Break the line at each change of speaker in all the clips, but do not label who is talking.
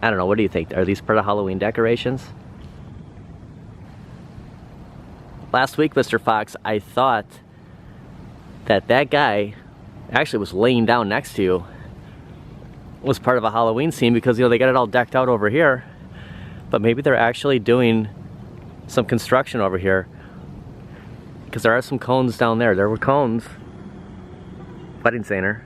I don't know, what do you think? Are these part of Halloween decorations? Last week, Mr. Fox, I thought that guy actually was laying down next to you was part of a Halloween scene because, you know, they got it all decked out over here. But maybe they're actually doing some construction over here because there are some cones down there. There were cones. Wedding center.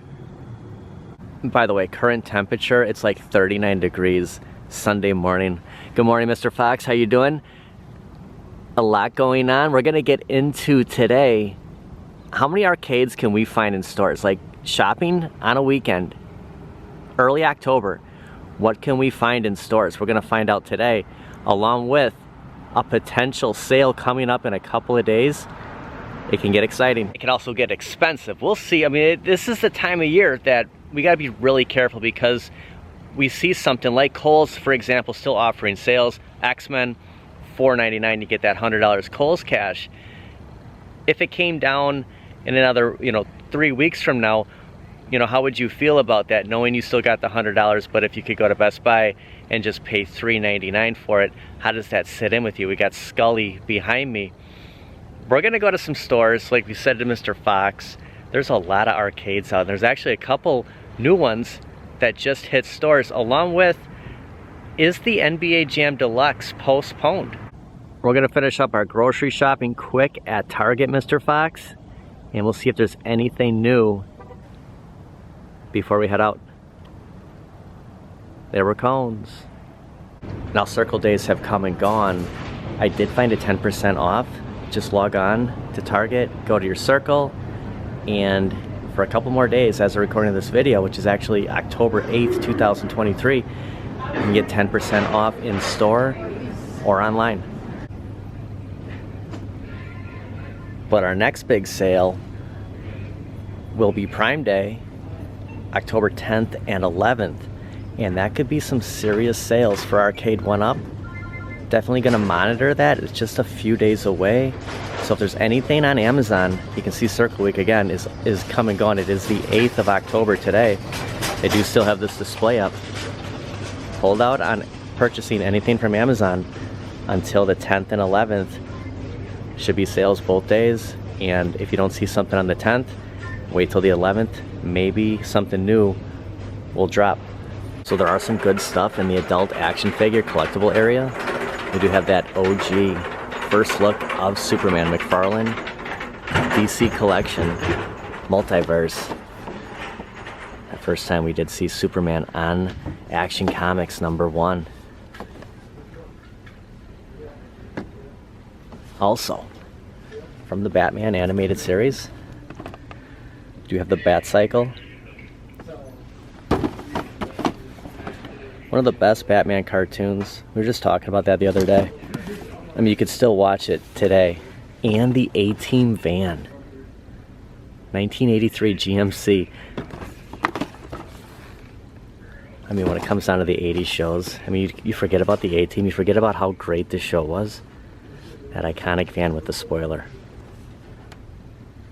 By the way, current temperature, it's like 39 degrees Sunday morning. Good morning, Mr. Fox. How you doing? A lot going on. We're gonna get into today, how many arcades can we find in stores? Like shopping on a weekend, early October, what can we find in stores? We're gonna find out today, along with a potential sale coming up in a couple of days. It can get exciting. It can also get expensive. We'll see. I mean, this is the time of year that we gotta be really careful because we see something like Kohl's, for example, still offering sales. X-Men, $4.99, you get that $100 Kohl's cash. If it came down in another, 3 weeks from now, how would you feel about that, knowing you still got the $100, but if you could go to Best Buy and just pay $3.99 for it, how does that sit in with you? We got Scully behind me. We're gonna go to some stores, like we said to Mr. Fox. There's a lot of arcades out. There's actually a couple new ones that just hit stores, along with, is the NBA Jam Deluxe postponed? We're gonna finish up our grocery shopping quick at Target, Mr. Fox, and we'll see if there's anything new before we head out. There were cones. Now Circle Days have come and gone. I did find a 10% off. Just log on to Target, go to your Circle, and for a couple more days as of recording of this video, which is actually October 8th, 2023, you can get 10% off in store or online. But our next big sale will be Prime Day, October 10th and 11th, and that could be some serious sales for Arcade1up. Definitely gonna monitor that. It's just a few days away. So if there's anything on Amazon, you can see Circle Week again is come and gone. It is the 8th of October today. They do still have this display up. Hold out on purchasing anything from Amazon until the 10th and 11th. Should be sales both days. And if you don't see something on the 10th, wait till the 11th. Maybe something new will drop. So there are some good stuff in the adult action figure collectible area. We do have that OG first look of Superman McFarlane DC collection multiverse. The first time we did see Superman on Action Comics #1. Also, from the Batman animated series, we do have the Batcycle. One of the best Batman cartoons. We were just talking about that the other day. I mean, you could still watch it today. And the A-Team van. 1983 GMC. I mean, when it comes down to the 80s shows, I mean, you forget about the A-Team. You forget about how great this show was. That iconic van with the spoiler.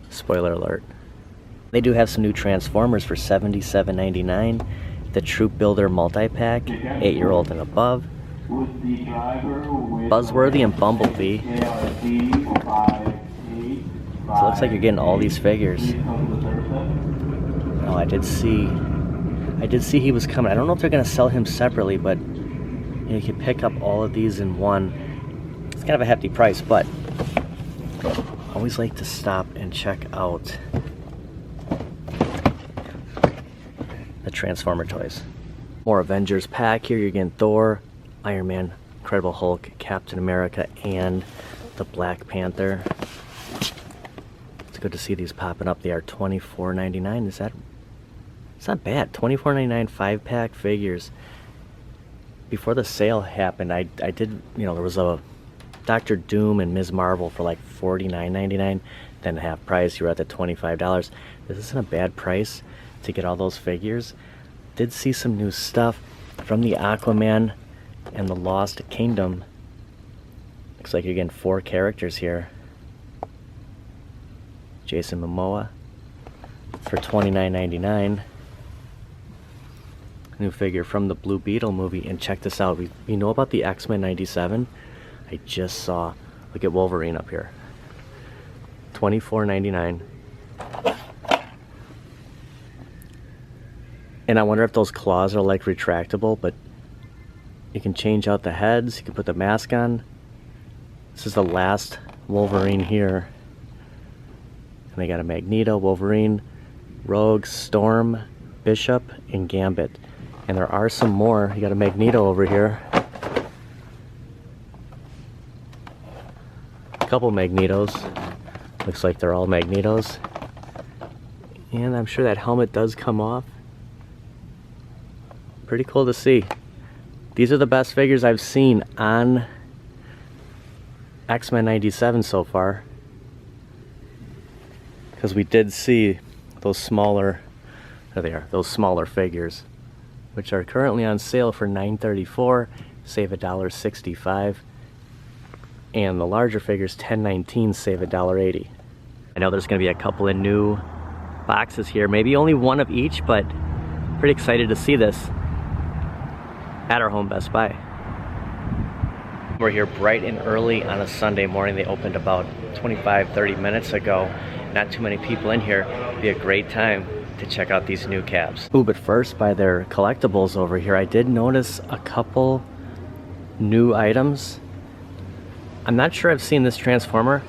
Spoiler alert. They do have some new Transformers for $77.99. The Troop Builder multi-pack, 8-year-old and above. Buzzworthy and Bumblebee. So it looks like you're getting all these figures. Oh, I did see he was coming. I don't know if they're gonna sell him separately, but you can pick up all of these in one. It's kind of a hefty price, but I always like to stop and check out the Transformer toys. More Avengers pack here. You're getting Thor, Iron Man, Incredible Hulk, Captain America, and the Black Panther. It's good to see these popping up. They are $24.99. It's not bad. $24.99 5-pack figures. Before the sale happened, I did, there was a Dr. Doom and Ms. Marvel for like $49.99. Then half price, you were at the $25. This isn't a bad price to get all those figures. Did see some new stuff from the Aquaman and the Lost Kingdom. Looks like you're getting 4 characters here. Jason Momoa for $29.99. new figure from the Blue Beetle movie. And check this out. You know about the X-Men 97? I just saw. Look at Wolverine up here. $24.99. And I wonder if those claws are like retractable, but you can change out the heads, you can put the mask on. This is the last Wolverine here. And they got a Magneto, Wolverine, Rogue, Storm, Bishop, and Gambit. And there are some more. You got a Magneto over here. A couple Magnetos. Looks like they're all Magnetos. And I'm sure that helmet does come off. Pretty cool to see. These are the best figures I've seen on X-Men 97 so far. Because we did see those smaller, there they are, those smaller figures, which are currently on sale for $9.34, save $1.65. And the larger figures, $10.19, save $1.80. I know there's going to be a couple of new boxes here, maybe only one of each, but pretty excited to see this at our home Best Buy. We're here bright and early on a Sunday morning. They opened about 25-30 minutes ago. Not too many people in here. It'd be a great time to check out these new cabs. Ooh, but first, by their collectibles over here, I did notice a couple new items. I'm not sure I've seen this Transformer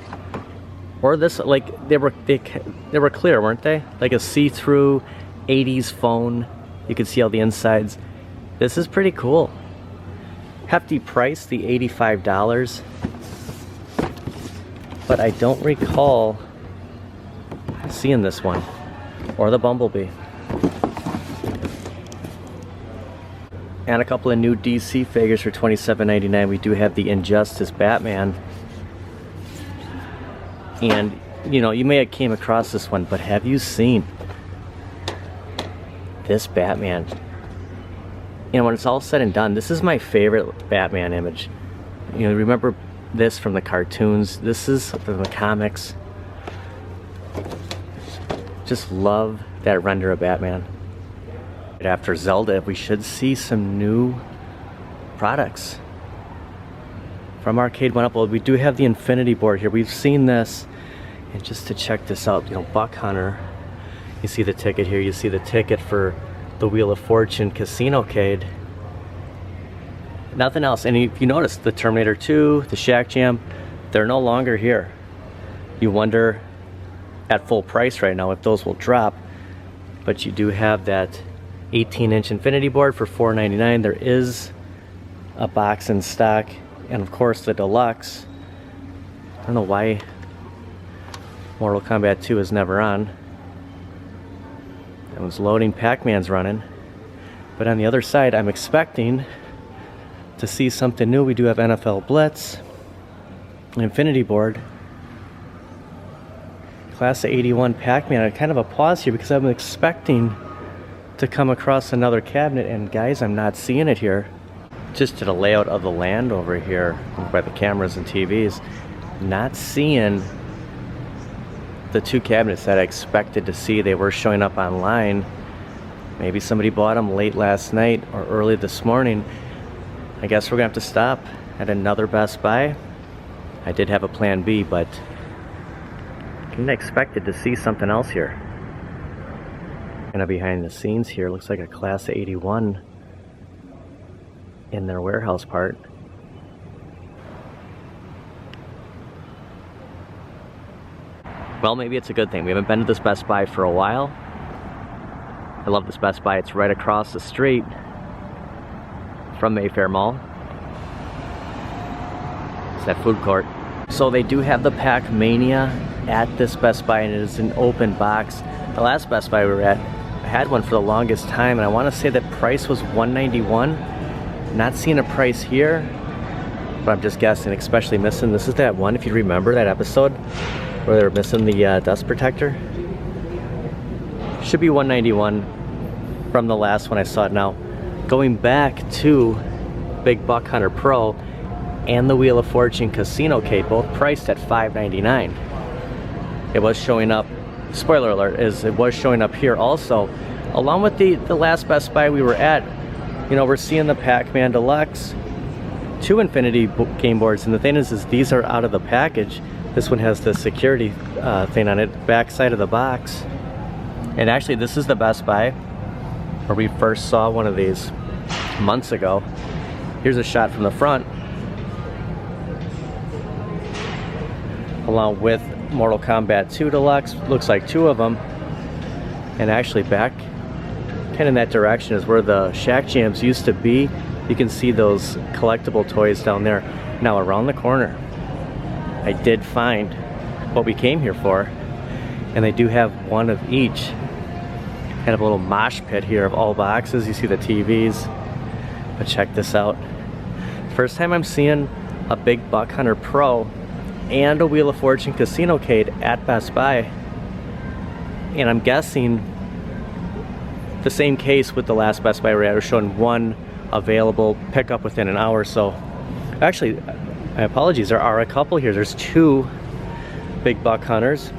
or this, like they were clear, weren't they? Like a see-through 80s phone. You could see all the insides. This is pretty cool. Hefty price, the $85. But I don't recall seeing this one or the Bumblebee. And a couple of new DC figures for $27.99. We do have the Injustice Batman. And, you know, you may have came across this one, but have you seen this Batman? You know, when it's all said and done, this is my favorite Batman image. You know, remember this from the cartoons. This is from the comics. Just love that render of Batman. After Zelda, we should see some new products from Arcade1up. Well, we do have the Infinity board here. We've seen this. And just to check this out, you know, Buck Hunter. You see the ticket here. You see the ticket for the Wheel of Fortune Casino-cade. Nothing else. And if you notice, the Terminator 2, the Shack Jam, they're no longer here. You wonder at full price right now if those will drop. But you do have that 18-inch Infinity board for $4.99. There is a box in stock. And of course the Deluxe. I don't know why Mortal Kombat 2 is never on. That one's loading, Pac-Man's running. But on the other side, I'm expecting to see something new. We do have NFL Blitz, an Infinity board, Class of 81 Pac-Man. I kind of a pause here because I'm expecting to come across another cabinet, and guys, I'm not seeing it here. Just to the layout of the land over here by the cameras and TVs, not seeing the two cabinets that I expected to see. They were showing up online. Maybe somebody bought them late last night or early this morning. I guess we're gonna have to stop at another Best Buy. I did have a plan B, but I didn't expected to see something else here. And behind the scenes here, looks like a Class of 81 in their warehouse part. Well, maybe it's a good thing. We haven't been to this Best Buy for a while. I love this Best Buy. It's right across the street from Mayfair Mall. It's that food court. So they do have the Pac-Mania at this Best Buy, and it is an open box. The last Best Buy we were at, I had one for the longest time, and I want to say that price was $191. Not seeing a price here, but I'm just guessing, especially missing. This is that one, if you remember that episode where they were missing the dust protector. Should be $191 from the last one I saw it. Now, going back to Big Buck Hunter Pro and the Wheel of Fortune Casino-cade, both priced at $5.99. It was showing up, spoiler alert, it was showing up here also. Along with the last Best Buy we were at, You know, we're seeing the Pac-Man Deluxe, 2 Infinity game boards, and the thing is these are out of the package. This one has the security thing on it, back side of the box. And actually, this is the Best Buy where we first saw one of these months ago. Here's a shot from the front, along with Mortal Kombat 2 Deluxe. Looks like 2 of them. And actually back kind of in that direction is where the Shack Jams used to be. You can see those collectible toys down there. Now around the corner, I did find what we came here for, and they do have one of each. Kind of a little mosh pit here of all boxes. You see the TVs, but check this out. First time I'm seeing a Big Buck Hunter Pro and a Wheel of Fortune Casino-cade at Best Buy, and I'm guessing the same case with the last Best Buy where I was showing one available pickup within an hour. So actually, my apologies, there are a couple here. There's 2 Big Buck Hunters,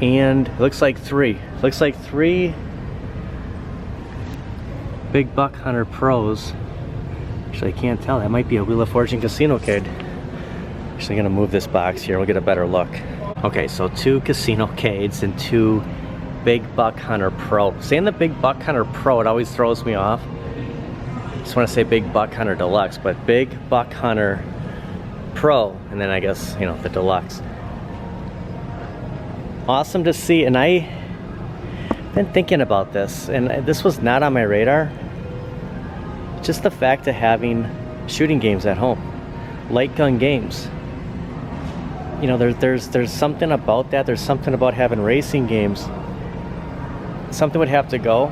and it looks like 3. Looks like 3 Big Buck Hunter Pros. Actually, I can't tell. That might be a Wheel of Fortune Casino-cade. Actually, gonna move this box here. We'll get a better look. Okay, so 2 Casino-cades and 2 Big Buck Hunter Pro. Saying the Big Buck Hunter Pro, it always throws me off. Just want to say Big Buck Hunter Deluxe, but Big Buck Hunter Pro, and then I guess, you know, the Deluxe. Awesome to see, and I've been thinking about this, and this was not on my radar. Just the fact of having shooting games at home, light gun games. You know, there's something about that. There's something about having racing games. Something would have to go.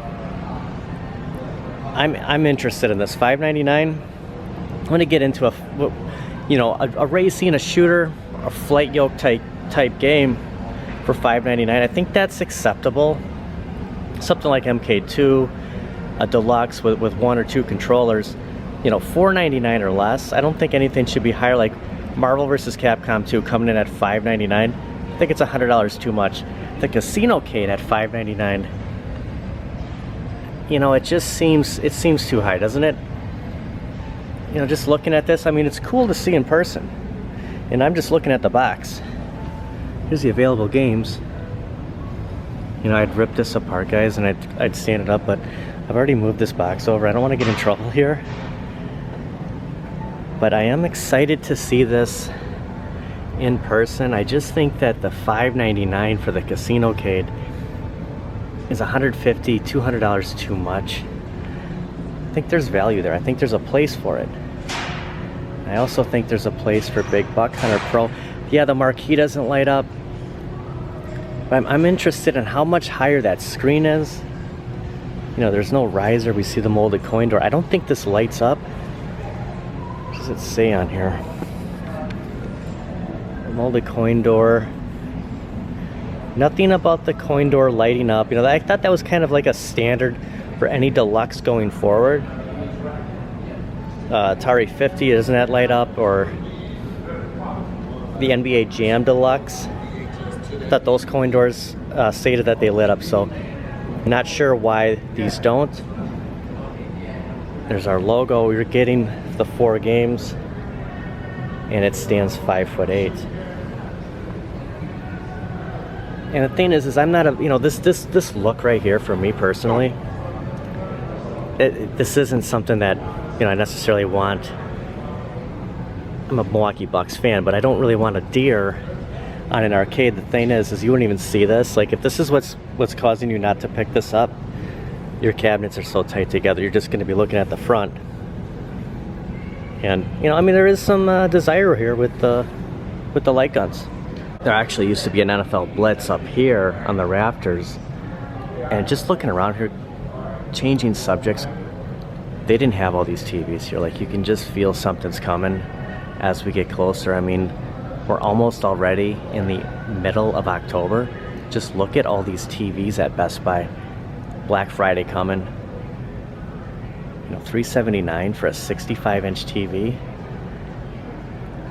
I'm interested in this. $5.99. I'm gonna get into a racing, a shooter, a flight yoke type game for $5.99. I think that's acceptable. Something like MK2, a Deluxe with 1 or 2 controllers. You know, $4.99 or less. I don't think anything should be higher. Like Marvel vs. Capcom 2 coming in at $5.99. I think it's $100 too much. The Casino-cade at $5.99. You know, it seems too high, doesn't it? You know, just looking at this, I mean, it's cool to see in person. And I'm just looking at the box. Here's the available games. You know, I'd rip this apart, guys, and I'd stand it up, but I've already moved this box over. I don't want to get in trouble here. But I am excited to see this in person. I just think that the $5.99 for the Casino-cade is $150, $200 too much. I think there's value there. I think there's a place for it. I also think there's a place for Big Buck Hunter Pro. Yeah, the marquee doesn't light up, but I'm interested in how much higher that screen is. You know, there's no riser. We see the molded coin door. I don't think this lights up. What does it say on here? The molded coin door. Nothing about the coin door lighting up. You know, I thought that was kind of like a standard for any Deluxe going forward. Atari 50, doesn't that light up? Or the NBA Jam Deluxe. I thought those coin doors stated that they lit up, so not sure why these don't. There's our logo. We're getting the 4 games, and it stands 5'8". And the thing is I'm not a, you know, this look right here for me personally, this isn't something that, you know, I necessarily want. I'm a Milwaukee Bucks fan, but I don't really want a deer on an arcade. The thing is you wouldn't even see this. Like, if this is what's causing you not to pick this up, your cabinets are so tight together, you're just going to be looking at the front. And, you know, I mean, there is some desire here with the light guns. There actually used to be an NFL Blitz up here on the rafters, and just looking around here, changing subjects, they didn't have all these TVs here. Like, you can just feel something's coming as we get closer. I mean, we're almost already in the middle of October. Just look at all these TVs at Best Buy. Black Friday coming. You know, $379 for a 65-inch TV.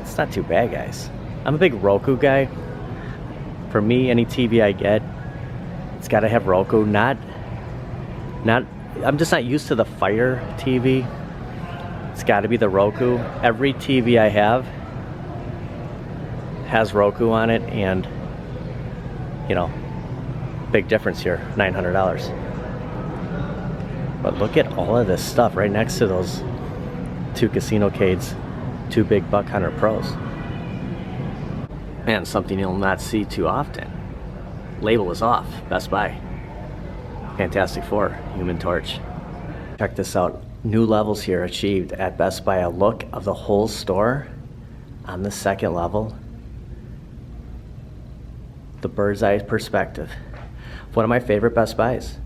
It's not too bad, guys. I'm a big Roku guy. For me, any TV I get, it's got to have Roku. Not I'm just not used to the Fire TV. It's got to be the Roku. Every TV I have has Roku on it, and you know, big difference here, $900. But look at all of this stuff right next to those 2 Casino-Cades, 2 Big Buck Hunter Pros. And something you'll not see too often. Label is off, Best Buy. Fantastic Four, Human Torch. Check this out. New levels here achieved at Best Buy. A look of the whole store on the 2nd level. The bird's eye perspective. One of my favorite Best Buys,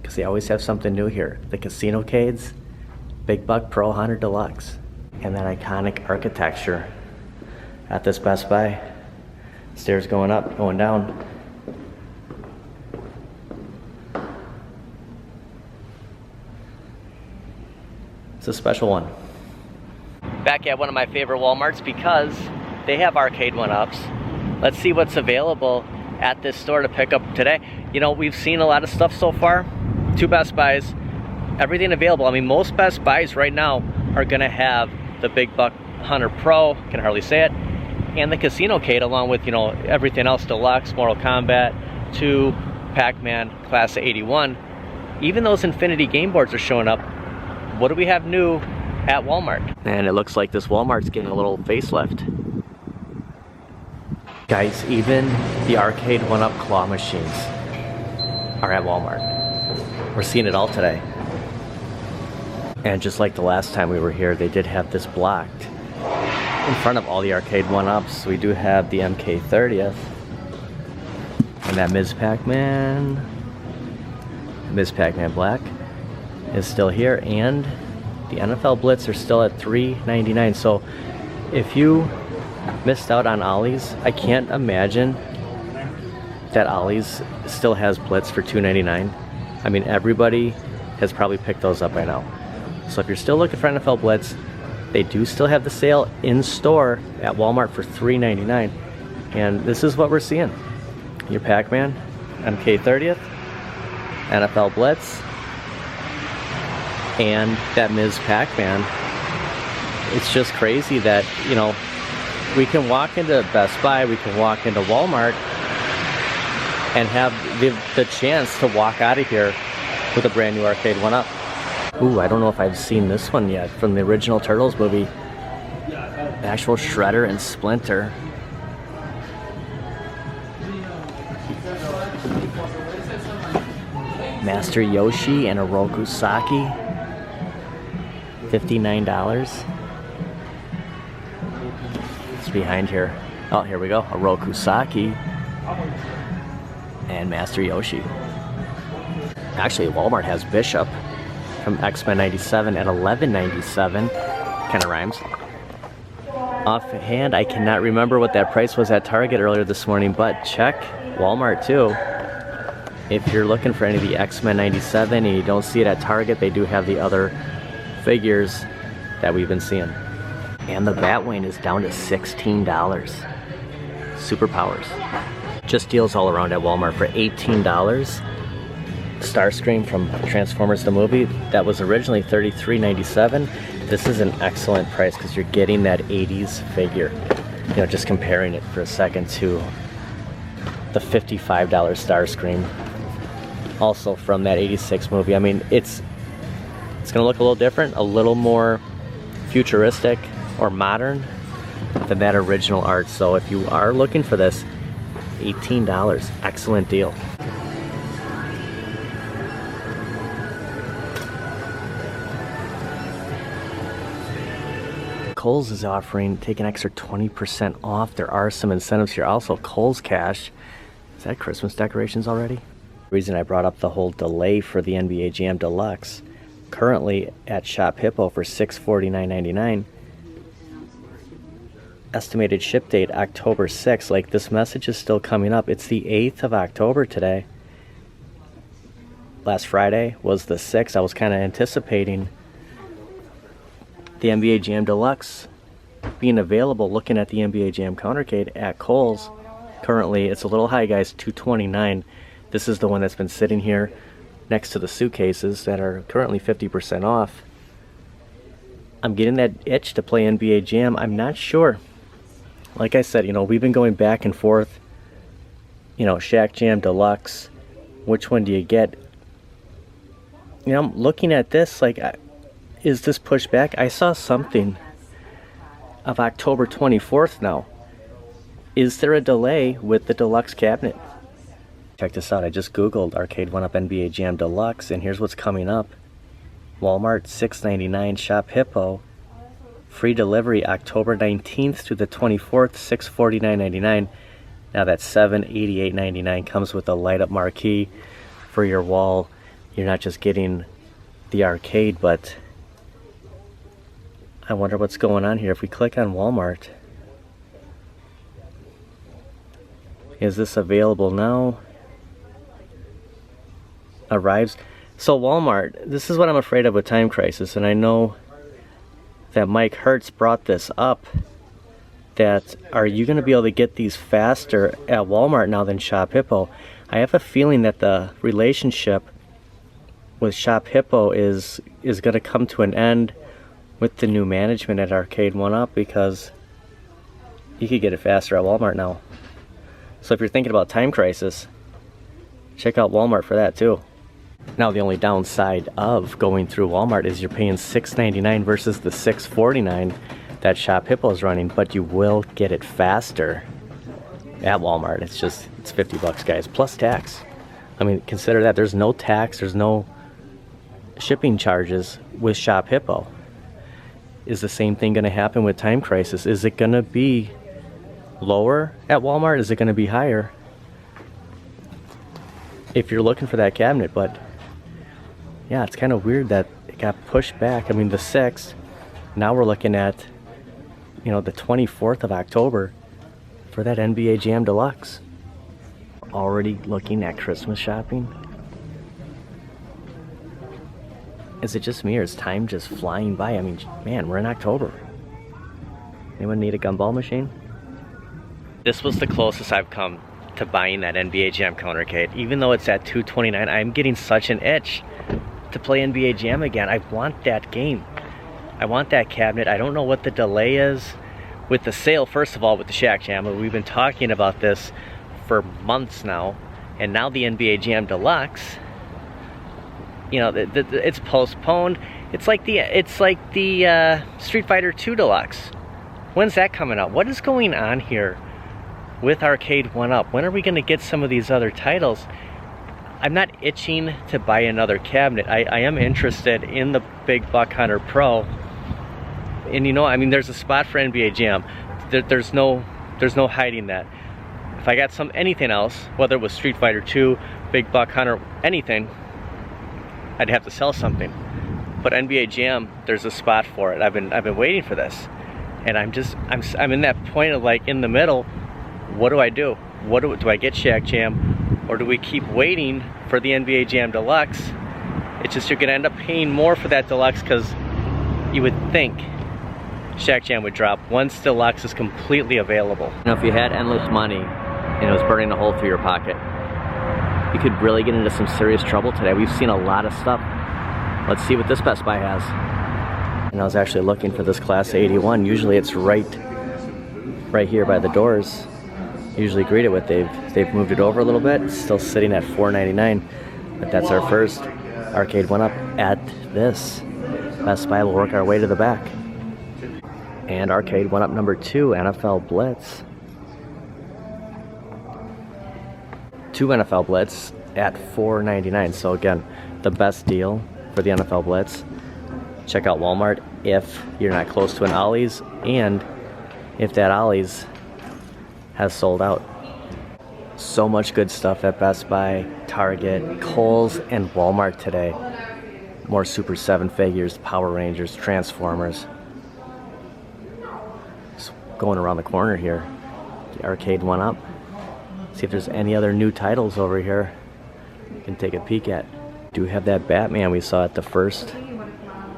because they always have something new here. The Casino-Cades, Big Buck Pro Hunter Deluxe, and that iconic architecture at this Best Buy. Stairs going up, going down. It's a special one. Back at one of my favorite Walmarts because they have Arcade1ups. Let's see what's available at this store to pick up today. You know, we've seen a lot of stuff so far. 2 Best Buys, everything available. I mean, most Best Buys right now are gonna have the Big Buck Hunter Pro, can hardly say it, and the Casino-Cade, along with, you know, everything else, Deluxe, Mortal Kombat 2, Pac-Man, Class of 81. Even those Infinity game boards are showing up. What do we have new at Walmart? And it looks like this Walmart's getting a little facelift. Guys, even the Arcade1up claw machines are at Walmart. We're seeing it all today. And just like the last time we were here, they did have this blocked in front of all the Arcade1ups. We do have the MK30th and that Ms. Pac-Man. Ms. Pac-Man Black is still here, and the NFL Blitz are still at $3.99. So if you missed out on Ollie's, I can't imagine that Ollie's still has Blitz for $2.99. I mean, everybody has probably picked those up by now. So if you're still looking for NFL Blitz, they do still have the sale in store at Walmart for $3.99. And this is what we're seeing. Your Pac-Man, MK30th, NFL Blitz, and that Ms. Pac-Man. It's just crazy that, you know, we can walk into Best Buy, we can walk into Walmart and have the chance to walk out of here with a brand new Arcade1up. Ooh, I don't know if I've seen this one yet from the original Turtles movie. The actual Shredder and Splinter. Master Yoshi and a Rokusaki. $59. It's behind here. Oh, here we go. A Rokusaki and Master Yoshi. Actually, Walmart has Bishop from X-Men 97 at $11.97. Kind of rhymes. Offhand, I cannot remember what that price was at Target earlier this morning, but check Walmart too. If you're looking for any of the X-Men 97 and you don't see it at Target, they do have the other figures that we've been seeing. And the Batwing is down to $16. Superpowers. Just deals all around at Walmart for $18. Starscream from Transformers the movie, that was originally $33.97. This is an excellent price because you're getting that 80s figure. You know, just comparing it for a second to the $55 Starscream, also from that 86 movie. I mean, it's gonna look a little different, a little more futuristic or modern than that original art. So if you are looking for this, $18, excellent deal. Kohl's is offering, take an extra 20% off. There are some incentives here. Also, Kohl's Cash. Is that Christmas decorations already? The reason I brought up the whole delay for the NBA Jam Deluxe, currently at Shop Hippo for $649.99. Estimated ship date October 6th. Like, this message is still coming up. It's the 8th of October today. Last Friday was the 6th. I was kind of anticipating the NBA Jam Deluxe being available, looking at the NBA Jam Countercade at Kohl's. Currently, it's a little high, guys, $229. This is the one that's been sitting here next to the suitcases that are currently 50% off. I'm getting that itch to play NBA Jam. I'm not sure. Like I said, you know, we've been going back and forth. You know, Shack Jam, Deluxe. Which one do you get? You know, I'm looking at this like, is this pushed back? I saw something of October 24th now. Is there a delay with the Deluxe cabinet? Check this out. I just Googled Arcade1up NBA Jam Deluxe, and here's what's coming up. Walmart $6.99, Shop Hippo, free delivery October 19th to the 24th, $649.99. Now that's $788.99. Comes with a light up marquee for your wall. You're not just getting the arcade, but I wonder what's going on here. If we click on Walmart, is this available now? Arrives. So Walmart, this is what I'm afraid of with Time Crisis, and I know that Mike Hertz brought this up, that are you going to be able to get these faster at Walmart now than Shop Hippo? I have a feeling that the relationship with Shop Hippo is going to come to an end with the new management at Arcade1up, because you could get it faster at Walmart now. So if you're thinking about Time Crisis, check out Walmart for that too. Now the only downside of going through Walmart is you're paying $6.99 versus the $6.49 that Shop Hippo is running, but you will get it faster at Walmart. It's 50 bucks, guys, plus tax. I mean, consider that. There's no tax, there's no shipping charges with Shop Hippo. Is the same thing going to happen with Time Crisis? Is it going to be lower at Walmart? Is it going to be higher if you're looking for that cabinet? But yeah, it's kind of weird that it got pushed back. I mean, the 6th, now we're looking at, you know, the 24th of October for that NBA Jam Deluxe. Already looking at Christmas shopping. Is it just me, or is time just flying by? I mean, man, we're in October. Anyone need a gumball machine? This was the closest I've come to buying that NBA Jam countercade. Even though it's at $229, I'm getting such an itch to play NBA Jam again. I want that game. I want that cabinet. I don't know what the delay is with the sale, first of all, with the Shack Jam. We've been talking about this for months now, and now the NBA Jam Deluxe, you know, it's postponed. It's like the Street Fighter 2 Deluxe. When's that coming out? What is going on here with Arcade1up? When are we going to get some of these other titles? I'm not itching to buy another cabinet. I am interested in the Big Buck Hunter Pro, and you know, I mean, there's a spot for NBA Jam. There's no hiding that. If I got anything else, whether it was Street Fighter 2, Big Buck Hunter, anything, I'd have to sell something. But NBA Jam, there's a spot for it. I've been waiting for this, and I'm in that point of like in the middle. What do I do? Do I get Shack Jam, or do we keep waiting for the NBA Jam Deluxe? It's just you're gonna end up paying more for that Deluxe, because you would think Shack Jam would drop once Deluxe is completely available. You know, if you had endless money and it was burning a hole through your pocket, you could really get into some serious trouble today. We've seen a lot of stuff. Let's see what this Best Buy has. And I was actually looking for this Class 81. Usually it's right here by the doors. Usually greet it with. They've moved it over a little bit. It's still sitting at $4.99, but that's our first Arcade1up at this Best Buy. We'll work our way to the back. And Arcade1up number 2, NFL Blitz. 2 NFL Blitz at $4.99. So again, the best deal for the NFL Blitz. Check out Walmart if you're not close to an Ollie's, and if that Ollie's has sold out. So much good stuff at Best Buy, Target, Kohl's, and Walmart today. More Super 7 figures, Power Rangers, Transformers. Just going around the corner here, the Arcade1up. See if there's any other new titles over here you can take a peek at. Do have that Batman we saw at the first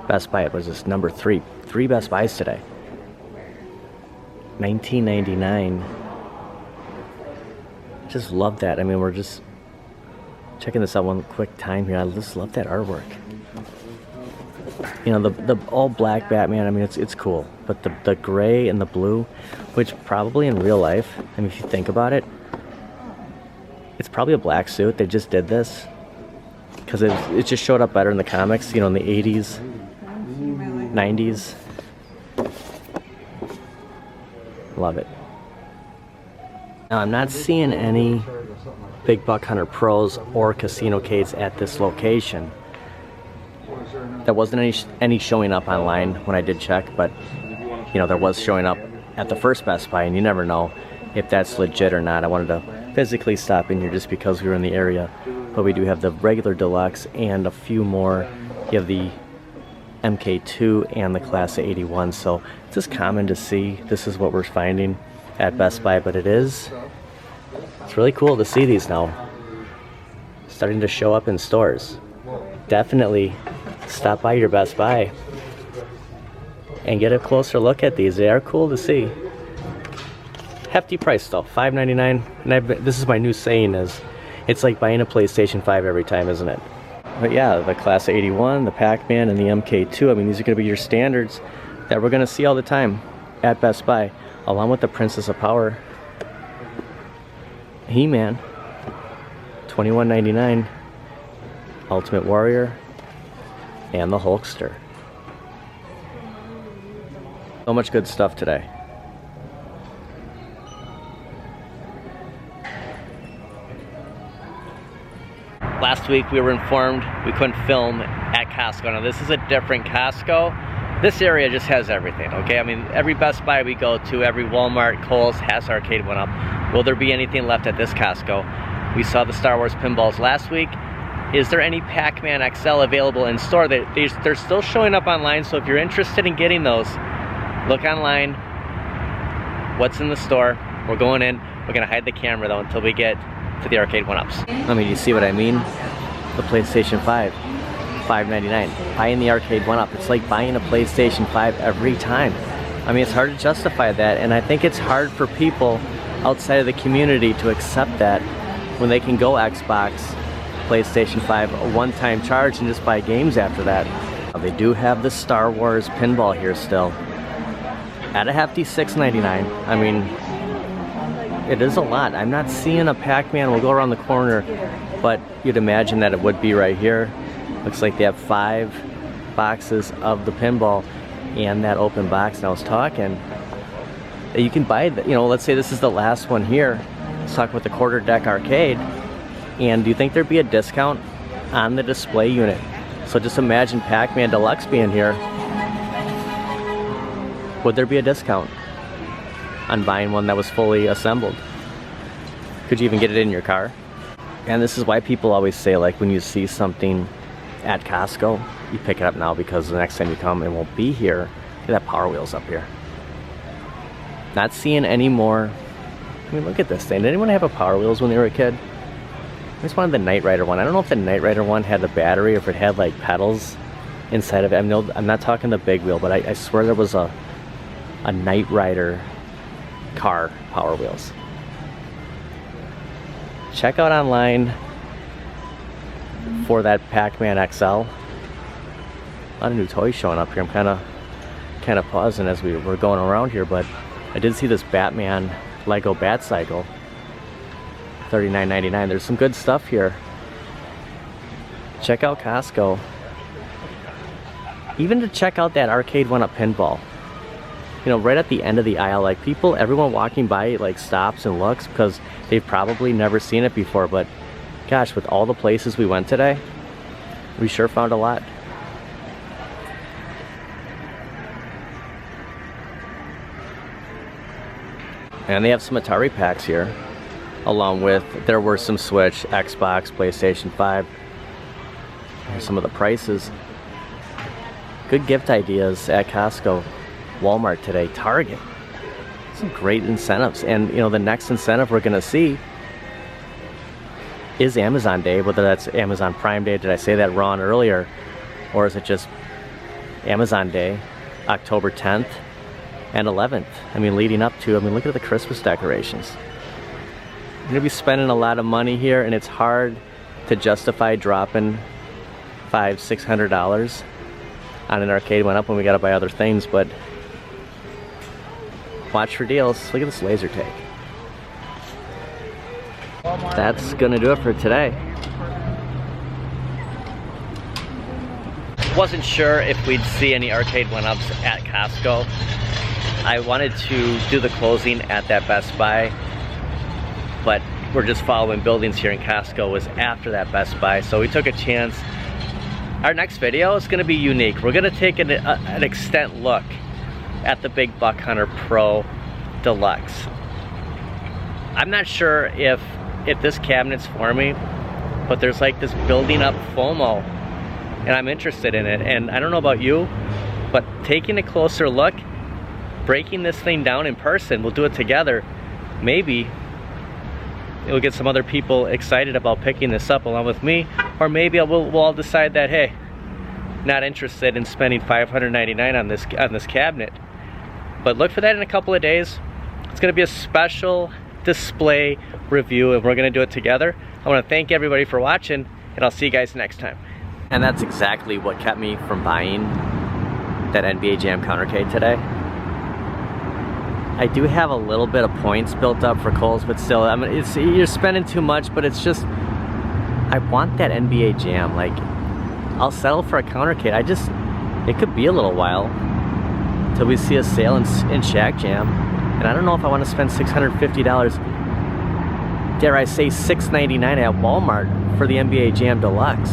Best Buy. It was this number 3. 3 Best Buys today. $19.99. Just love that. I mean, we're just Checking this out one quick time here. I just love that artwork. You know, the all black Batman, I mean, it's cool. But the gray and the blue, which probably in real life, I mean, if you think about it, it's probably a black suit. They just did this because it just showed up better in the comics, you know, in the 80s, 90s. Love it. Now, I'm not seeing any Big Buck Hunter Pros or Casino-cades at this location. There wasn't any showing up online when I did check, but you know, there was showing up at the first Best Buy, and you never know if that's legit or not. I wanted to physically stop in here just because we were in the area, but we do have the regular Deluxe and a few more. You have the MK2 and the Class of 81, so it's just common to see. This is what we're finding at Best Buy, but it's really cool to see these now starting to show up in stores. Definitely stop by your Best Buy and get a closer look at these. They are cool to see. Hefty price though, $5.99. And this is my new saying, is it's like buying a PlayStation 5 every time, isn't it? But yeah, the Class of 81, the Pac-Man, and the MK2, I mean, these are going to be your standards that we're going to see all the time at Best Buy, along with the Princess of Power, He-Man, $21.99, Ultimate Warrior, and the Hulkster. So much good stuff today. Last week we were informed we couldn't film at Costco. Now this is a different Costco. This area just has everything, okay? I mean, every Best Buy we go to, every Walmart, Kohl's has Arcade1up. Will there be anything left at this Costco? We saw the Star Wars pinballs last week. Is there any Pac-Man XL available in store? They're still showing up online, so if you're interested in getting those, look online. What's in the store? We're going in. We're gonna hide the camera though until we get to the Arcade1ups. I mean, you see what I mean? The PlayStation 5, $5.99. Buying the Arcade1up, it's like buying a PlayStation 5 every time. I mean, it's hard to justify that, and I think it's hard for people outside of the community to accept that when they can go Xbox, PlayStation 5, a one-time charge, and just buy games after that. They do have the Star Wars pinball here still at a hefty $6.99. I mean, it is a lot. I'm not seeing a Pac-Man. We'll go around the corner, but you'd imagine that it would be right here. Looks like they have 5 boxes of the pinball and that open box. And I was talking, you can buy the, you know, let's say this is the last one here. Let's talk about the quarter deck arcade. And do you think there'd be a discount on the display unit? So just imagine Pac-Man Deluxe being here. Would there be a discount on buying one that was fully assembled? Could you even get it in your car? And this is why people always say, like, when you see something at Costco, you pick it up now, because the next time you come, it won't be here. Look at that Power Wheels up here. Not seeing any more. I mean, look at this thing. Did anyone have a Power Wheels when they were a kid? I just wanted the Knight Rider one. I don't know if the Knight Rider one had the battery or if it had like pedals inside of it. I mean, I'm not talking the big wheel, but I swear there was a Knight Rider car Power Wheels. Check out online for that Pac-Man XL. A lot of new toys showing up here. I'm kind of pausing as we were going around here, but I did see this Batman Lego Bat Cycle, $39.99. There's some good stuff here. Check out Costco. Even to check out that Arcade1up pinball. You know, right at the end of the aisle, like everyone walking by like stops and looks because they've probably never seen it before, but gosh, with all the places we went today, we sure found a lot. And they have some Atari packs here, along with, there were some Switch, Xbox, PlayStation 5. Here's some of the prices. Good gift ideas at Costco, Walmart today, Target. Some great incentives. And you know, the next incentive we're gonna see is Amazon Day, whether that's Amazon Prime Day, did I say that wrong earlier? Or is it just Amazon Day, October 10th and 11th? I mean, leading up to, I mean, look at the Christmas decorations. You're gonna be spending a lot of money here, and it's hard to justify dropping $500–600 on an Arcade1up when we gotta buy other things, but watch for deals. Look at this laser tag. That's gonna do it for today. Wasn't sure if we'd see any Arcade1ups at Costco. I wanted to do the closing at that Best Buy, but we're just following buildings here, and Costco was after that Best Buy, so we took a chance. Our next video is gonna be unique. We're gonna take an extent look at the Big Buck Hunter Pro Deluxe. I'm not sure if this cabinet's for me, but there's like this building up FOMO, and I'm interested in it. And I don't know about you, but taking a closer look, breaking this thing down in person, we'll do it together, maybe it'll get some other people excited about picking this up along with me, or maybe we'll all decide that, hey, not interested in spending $599 on this cabinet. But look for that in a couple of days. It's gonna be a special display review, and we're gonna do it together. I wanna thank everybody for watching, and I'll see you guys next time. And that's exactly what kept me from buying that NBA Jam countercade today. I do have a little bit of points built up for Kohl's, but still, I mean, you're spending too much, but it's just, I want that NBA Jam. Like, I'll settle for a countercade. It could be a little while till we see a sale in Shack Jam, and I don't know if I want to spend $650, dare I say $699 at Walmart for the NBA Jam Deluxe.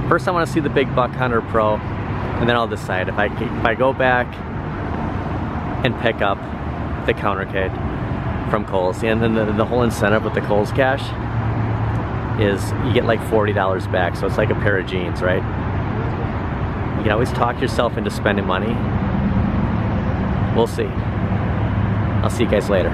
First I want to see the Big Buck Hunter Pro, and then I'll decide if I go back and pick up the countercade from Kohl's. And then the whole incentive with the Kohl's cash is you get like $40 back, so it's like a pair of jeans, right? You can always talk yourself into spending money. We'll see. I'll see you guys later.